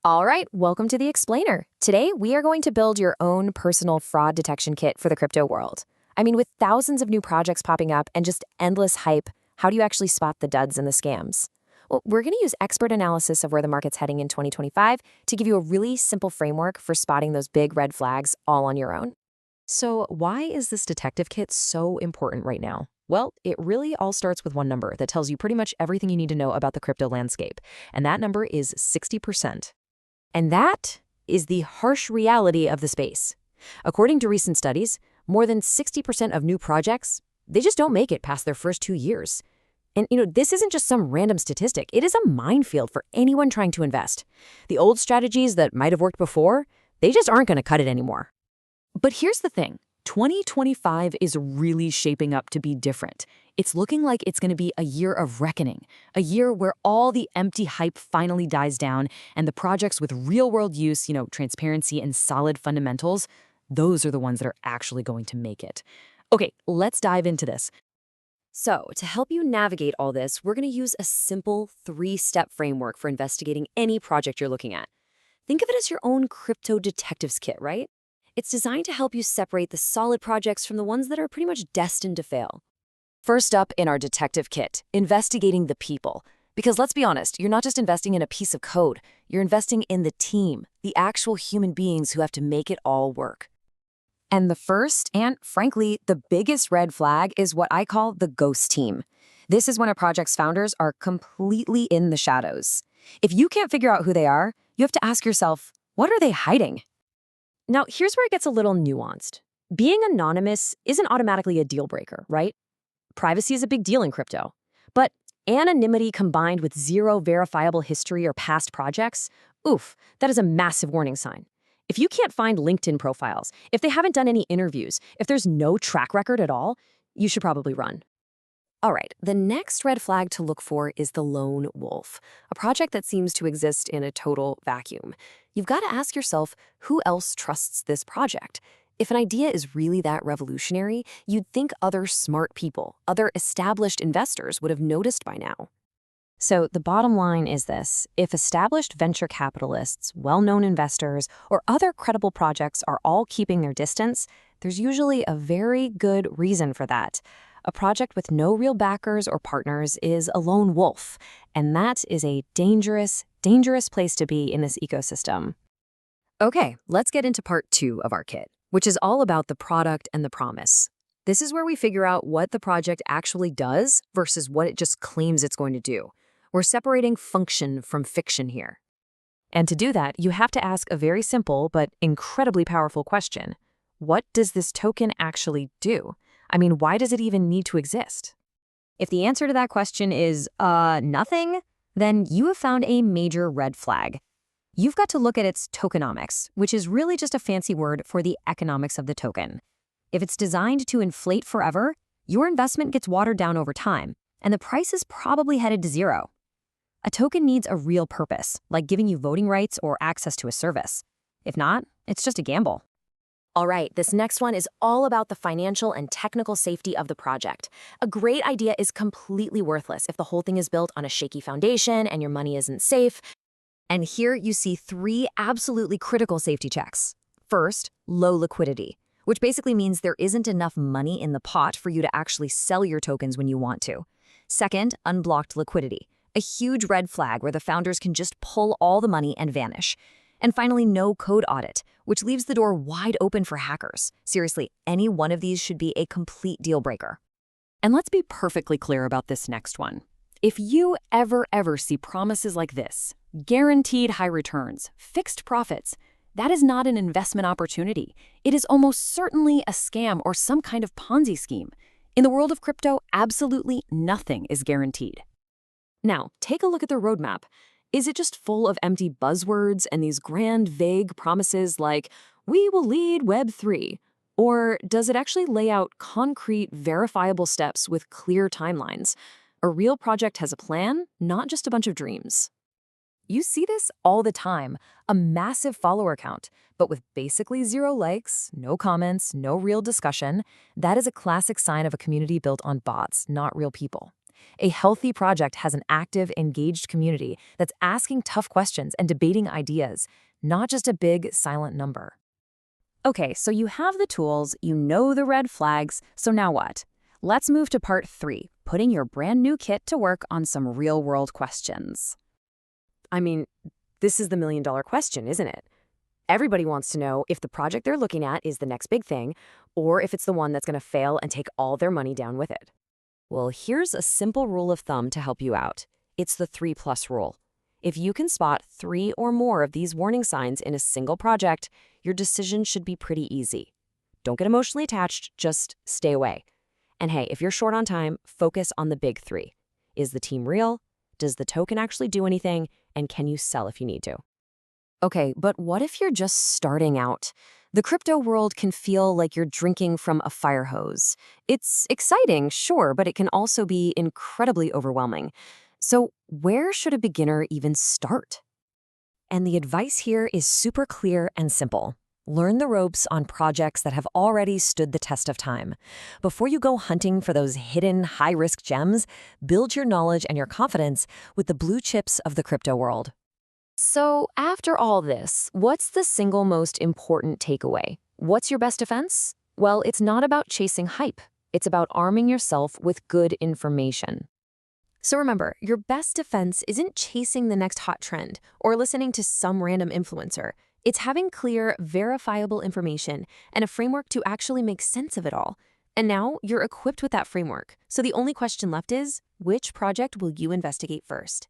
All right, welcome to the Explainer. Today, we are going to build your own personal fraud detection kit for the crypto world. I mean, with thousands of new projects popping up and just endless hype, how do you actually spot the duds and the scams? Well, we're going to use expert analysis of where the market's heading in 2025 to give you a really simple framework for spotting those big red flags all on your own. So, why is this detective kit so important right now? Well, it really all starts with one number that tells you pretty much everything you need to know about the crypto landscape, and that number is 60%. And that is the harsh reality of the space. According to recent studies, more than 60% of new projects, they just don't make it past their first 2 years. And this isn't just some random statistic. It is a minefield for anyone trying to invest. The old strategies that might have worked before, they just aren't going to cut it anymore. But here's the thing. 2025 is really shaping up to be different. It's looking like it's going to be a year of reckoning, a year where all the empty hype finally dies down and the projects with real-world use, transparency and solid fundamentals, those are the ones that are actually going to make it. Okay, let's dive into this. So, to help you navigate all this, we're going to use a simple 3-step framework for investigating any project you're looking at. Think of it as your own crypto detectives kit, right? It's designed to help you separate the solid projects from the ones that are pretty much destined to fail. First up in our detective kit, investigating the people. Because let's be honest, you're not just investing in a piece of code, you're investing in the team, the actual human beings who have to make it all work. And the first, and frankly, the biggest red flag is what I call the ghost team. This is when a project's founders are completely in the shadows. If you can't figure out who they are, you have to ask yourself, what are they hiding? Now, here's where it gets a little nuanced. Being anonymous isn't automatically a deal breaker, right? Privacy is a big deal in crypto. But anonymity combined with zero verifiable history or past projects, oof, that is a massive warning sign. If you can't find LinkedIn profiles, if they haven't done any interviews, if there's no track record at all, you should probably run. All right, the next red flag to look for is the lone wolf, a project that seems to exist in a total vacuum. You've got to ask yourself, who else trusts this project? If an idea is really that revolutionary, you'd think other smart people, other established investors would have noticed by now. So the bottom line is this: if established venture capitalists, well-known investors, or other credible projects are all keeping their distance, there's usually a very good reason for that. A project with no real backers or partners is a lone wolf, and that is a dangerous, dangerous place to be in this ecosystem. Okay, let's get into part 2 of our kit, which is all about the product and the promise. This is where we figure out what the project actually does versus what it just claims it's going to do. We're separating function from fiction here. And to do that, you have to ask a very simple but incredibly powerful question. What does this token actually do? I mean, why does it even need to exist? If the answer to that question is, nothing, then you have found a major red flag. You've got to look at its tokenomics, which is really just a fancy word for the economics of the token. If it's designed to inflate forever, your investment gets watered down over time, and the price is probably headed to zero. A token needs a real purpose, like giving you voting rights or access to a service. If not, it's just a gamble. All right, this next one is all about the financial and technical safety of the project. A great idea is completely worthless if the whole thing is built on a shaky foundation and your money isn't safe. And here you see 3 absolutely critical safety checks. First, low liquidity, which basically means there isn't enough money in the pot for you to actually sell your tokens when you want to. Second, unblocked liquidity, a huge red flag where the founders can just pull all the money and vanish. And finally, no code audit, which leaves the door wide open for hackers. Seriously, any one of these should be a complete deal breaker. And let's be perfectly clear about this next one. If you ever see promises like this, guaranteed high returns, fixed profits, that is not an investment opportunity. It is almost certainly a scam or some kind of Ponzi scheme. In the world of crypto, absolutely nothing is guaranteed. Now, take a look at the roadmap. Is it just full of empty buzzwords and these grand, vague promises like, we will lead Web3? Or does it actually lay out concrete, verifiable steps with clear timelines? A real project has a plan, not just a bunch of dreams. You see this all the time, a massive follower count, but with basically 0 likes, no comments, no real discussion. That is a classic sign of a community built on bots, not real people. A healthy project has an active, engaged community that's asking tough questions and debating ideas, not just a big, silent number. Okay, so you have the tools, you know the red flags, so now what? Let's move to part 3, putting your brand new kit to work on some real-world questions. I mean, this is the million-dollar question, isn't it? Everybody wants to know if the project they're looking at is the next big thing, or if it's the one that's going to fail and take all their money down with it. Well, here's a simple rule of thumb to help you out. It's the 3+ rule. If you can spot 3 or more of these warning signs in a single project, your decision should be pretty easy. Don't get emotionally attached, just stay away. And hey, if you're short on time, focus on the big 3. Is the team real? Does the token actually do anything? And can you sell if you need to? Okay, but what if you're just starting out? The crypto world can feel like you're drinking from a fire hose. It's exciting, sure, but it can also be incredibly overwhelming. So where should a beginner even start? And the advice here is super clear and simple. Learn the ropes on projects that have already stood the test of time. Before you go hunting for those hidden high-risk gems, build your knowledge and your confidence with the blue chips of the crypto world. So after all this, what's the single most important takeaway? What's your best defense? Well, it's not about chasing hype. It's about arming yourself with good information. So remember, your best defense isn't chasing the next hot trend or listening to some random influencer. It's having clear, verifiable information and a framework to actually make sense of it all. And now you're equipped with that framework. So the only question left is, which project will you investigate first?